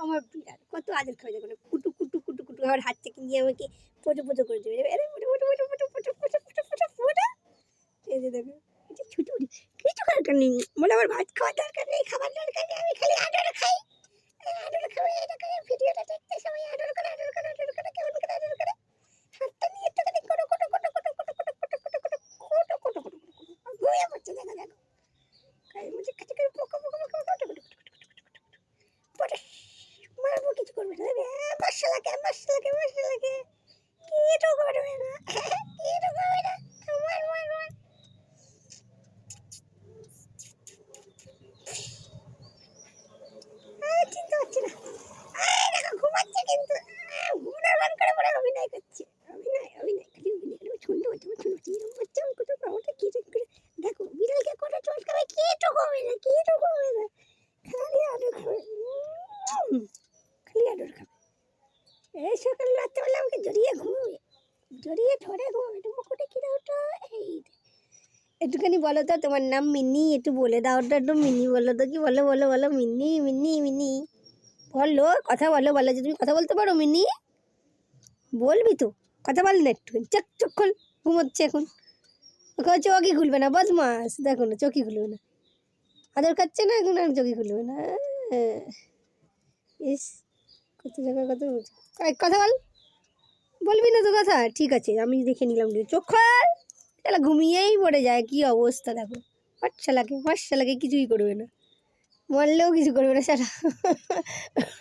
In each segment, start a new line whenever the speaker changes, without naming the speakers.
আমার বিড়াল কত আদর খাবে দেখো না, কুটু কুটু কুটু কুটু আমার হাত থেকে নিয়ে আমাকে ফটো ফটো করে দেবে। আরে photo photo photo photo photo photo photo photo photo এই যে দেখো এটা ছুটি কিছু দরকার নেই, বলে আমার ভাত খাওয়ার দরকার নেই, খাবার দরকার নেই, আমি খালি আদর খাই। আদর খাবে এটা করে ভিডিওটা দেখতে সবাই আদর করে আদর করে আদর করে কেমন করে আদর করে হাতটা নিয়ে একটুখানি কোটো কোটো কোটো কোটো কোটো কোটো কোটো কোটো কোটো কোটো কোটো কোটো ঘুমিয়ে পড়ছে দেখো দেখো গায়ে মুঝে কাছে করে পোকা পোকা পোকা পোকা কোটো কোটো মারবো কিছু করবে না রে, মশলাকে মশলাকে মশলাকে কিছু করবে না কিছু করবে না মার মার মার। চিন্তা হচ্ছে না, দেখো ঘুমাচ্ছে কিন্তু ঘুমানোর বান করে পড়ে অভিনয় করছে, অভিনয় অভিনয় খালি অভিনয় ছন্দ হচ্ছে ছন্দ হচ্ছে এরকম বাচ্চা কত পাওয়াটা কি ঠিক করে দেখো বিড়ালকে কটা চটকাবে কিছু করবে না কিছু করবে না, খালি আদর খাবে খালি আদর খাবে। এই সকাল রাত্রেবেলা আমাকে জড়িয়ে ঘুমাবে, জড়িয়ে ধরে ঘুমাবে, একটু মুকুটে কিনে ওঠো। এই একটুখানি বলো তো তোমার নাম মিনি, একটু বলে দাও তো, একটু মিনি বলো তো, কি বলো বলো বলো মিনি মিনি মিনি বলো, কথা বলো বলো যে তুমি কথা বলতে পারো মিনি, বলবি তো কথা বল না একটু, চোখ চোখ খোল, ঘুমোচ্ছে এখন, ওকে চোখই খুলবে না বদমাস, দেখো না চোখই খুলবে না, আদর খাচ্ছে না এখন আর চোখই খুলবে না। ইস কত জায়গায় কত কথা বল, বলবি না তো কথা, ঠিক আছে আমি দেখে নিলাম, চোখ খোল, তাহলে ঘুমিয়েই পড়ে যায়, কি অবস্থা দেখো, মার্শালাকে কিছুই করবে না, মারলেও কিছু করবে না সারা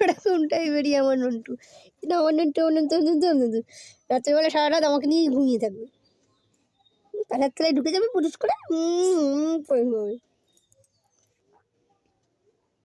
ওরকমটাই বেরিয়ে আমার নন্টু, আমার নন্টু আমার নন্টু নন্টু রাত্রেবেলা সারা রাত আমাকে নিয়ে ঘুমিয়ে থাকবে, কাঁথার তলায় ঢুকে যাবে পুরুষ করে করে ঘুমাবে।